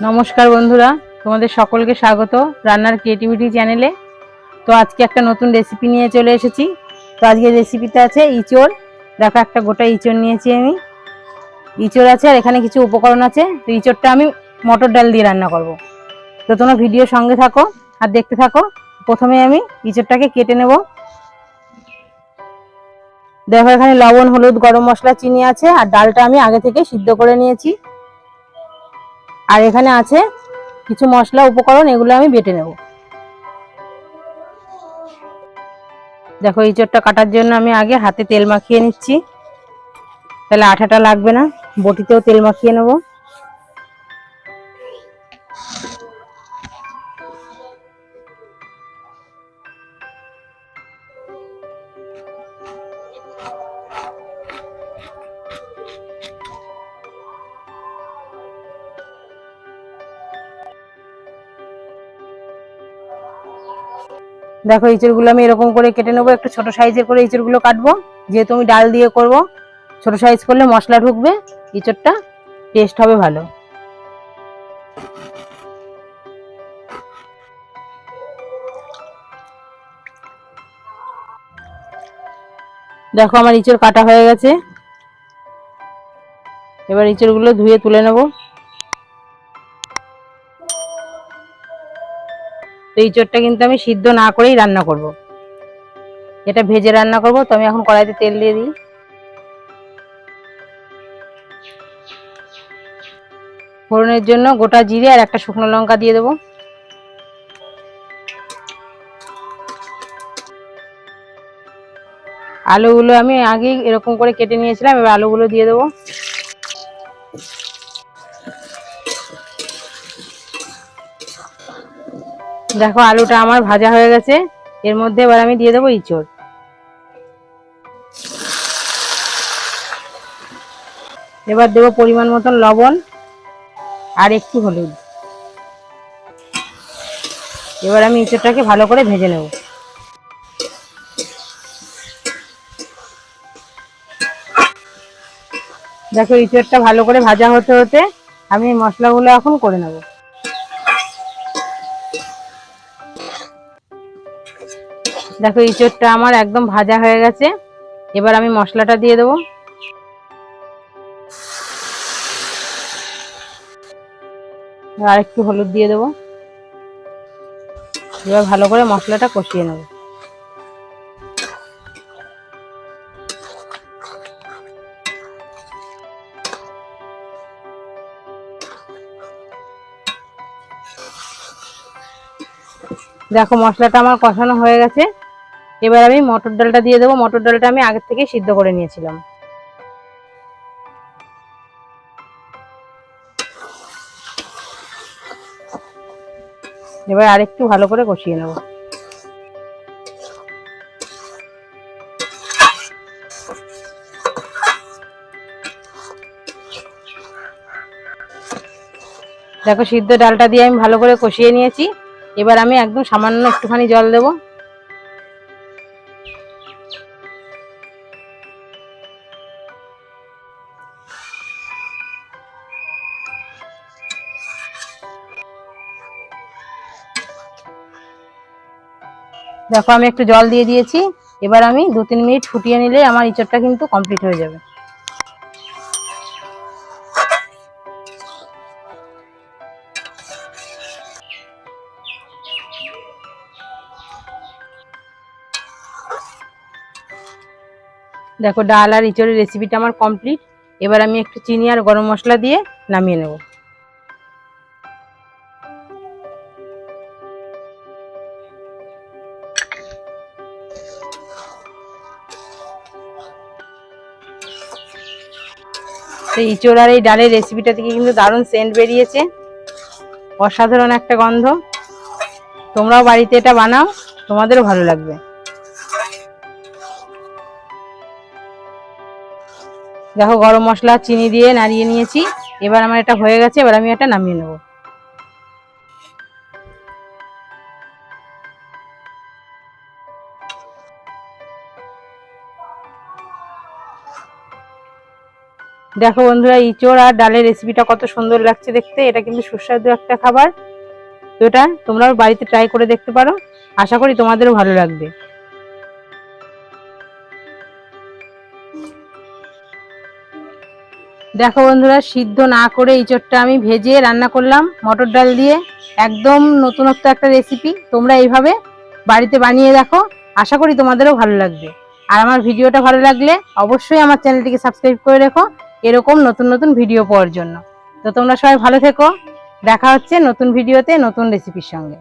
নমস্কার বন্ধুরা, তোমাদের সকলকে স্বাগত রান্নার ক্রিয়েটিভিটি চ্যানেলে। তো আজকে একটা নতুন রেসিপি নিয়ে চলে এসেছি। তো আজকের রেসিপিতে আছে ইঁচড়। দেখো, একটা গোটা ইঁচড় নিয়েছি আমি। ইঁচড় আছে আর এখানে কিছু উপকরণ আছে। তো ইঁচড়টা আমি মটর ডাল দিয়ে রান্না করব। তো তোমরা ভিডিও সঙ্গে থাকো আর দেখতে থাকো। প্রথমে আমি ইঁচড়টাকে কেটে নেব। দেখো, এখানে লবণ, হলুদ, গরম মশলা, চিনি আছে আর ডালটা আমি আগে থেকে সিদ্ধ করে নিয়েছি। আর এখানে আছে কিছু মশলা উপকরণ, এগুলো আমি বেটে নেব। দেখো, ইঁচড়টা কাটার জন্য আমি আগে হাতে তেল মাখিয়ে নিচ্ছি, তাহলে আঠাটা লাগবে না। বটিতেও তেল মাখিয়ে নেব। দেখো, ইঁচড়গুলো আমি এরকম করে কেটে নেবো। একটু ছোট সাইজের করে ইঁচড়গুলো কাটবো, যেহেতু আমি ডাল দিয়ে করব। ছোট সাইজ করলে মশলা ঢুকবে, ইঁচড়টা টেস্ট হবে ভালো। দেখো, আমার ইঁচড় কাটা হয়ে গেছে। এবার ইঁচড়গুলো ধুয়ে তুলে নেব। তো ইঁচড়টা কিন্তু আমি সিদ্ধ না করেই রান্না করব, এটা ভেজে রান্না করব। তো আমি এখন কড়াইতে তেল দিয়ে দিই। ফোড়নের জন্য গোটা জিরে আর একটা শুকনো লঙ্কা দিয়ে দেবো। আলুগুলো আমি আগেই এরকম করে কেটে নিয়েছিলাম, এবার আলুগুলো দিয়ে দেবো। দেখো, আলুটা আমার ভাজা হয়ে গেছে। এর মধ্যে এবার আমি দিয়ে দেবো ইঁচড়। এবার দেবো পরিমাণ মতন লবণ আর একটু হলুদ। এবার আমি ইঁচড়টাকে ভালো করে ভেজে নেব। দেখো, ইঁচড়টা ভালো করে ভাজা হতে হতে আমি মশলাগুলো এখন করে নেব। দেখো, ইঁচড়টা আমার একদম ভাজা হয়ে গেছে। এবার আমি মশলাটা দিয়ে দেবো। আর একটু হলুদ দিয়ে দেবো। এবার ভালো করে মশলাটা কষিয়ে নেব। দেখো, মশলাটা আমার কষানো হয়ে গেছে। এবার আমি মটর ডালটা দিয়ে দেবো। মটর ডালটা আমি আগের থেকে সিদ্ধ করে নিয়েছিলাম। এবার আরেকটু ভালো করে কষিয়ে নেব। দেখো, সিদ্ধ ডালটা দিয়ে আমি ভালো করে কষিয়ে নিয়েছি। এবার আমি একদম সামান্য একটুখানি জল দেবো। দেখো, আমি একটু জল দিয়ে দিয়েছি। এবার আমি 2-3 মিনিট ফুটিয়ে নিলে আমার ইঁচড়টা কিন্তু কমপ্লিট হয়ে যাবে। দেখো, ডাল আর ইঁচড়ের রেসিপিটা আমার কমপ্লিট। এবার আমি একটু চিনি আর গরম মশলা দিয়ে নামিয়ে নেব। তো ইঁচড় আর এই ডালের রেসিপিটা থেকে কিন্তু দারুণ সেন্ট বেরিয়েছে, অসাধারণ একটা গন্ধ। তোমরাও বাড়িতে এটা বানাও, তোমাদেরও ভালো লাগবে। দেখো, গরম মশলা চিনি দিয়ে নাড়িয়ে নিয়েছি। এবার আমার এটা হয়ে গেছে। এবার আমি এটা নামিয়ে নেব। দেখো বন্ধুরা, ইঁচড় আর ডালের রেসিপিটা কত সুন্দর লাগছে দেখতে। এটা কিন্তু সুস্বাদু একটা খাবার। তো এটা তোমরাও বাড়িতে ট্রাই করে দেখতে পারো, আশা করি তোমাদেরও ভালো লাগবে। দেখো বন্ধুরা, সিদ্ধ না করে ইঁচড়টা আমি ভেজে রান্না করলাম মটর ডাল দিয়ে। একদম নতুনত্ব একটা রেসিপি, তোমরা এইভাবে বাড়িতে বানিয়ে দেখো, আশা করি তোমাদেরও ভালো লাগবে। আর আমার ভিডিওটা ভালো লাগলে অবশ্যই আমার চ্যানেলটিকে সাবস্ক্রাইব করে রেখো এরকম নতুন নতুন ভিডিও পাওয়ার জন্য। তো তোমরা সবাই ভালো থেকো, দেখা হচ্ছে নতুন ভিডিওতে নতুন রেসিপির সঙ্গে।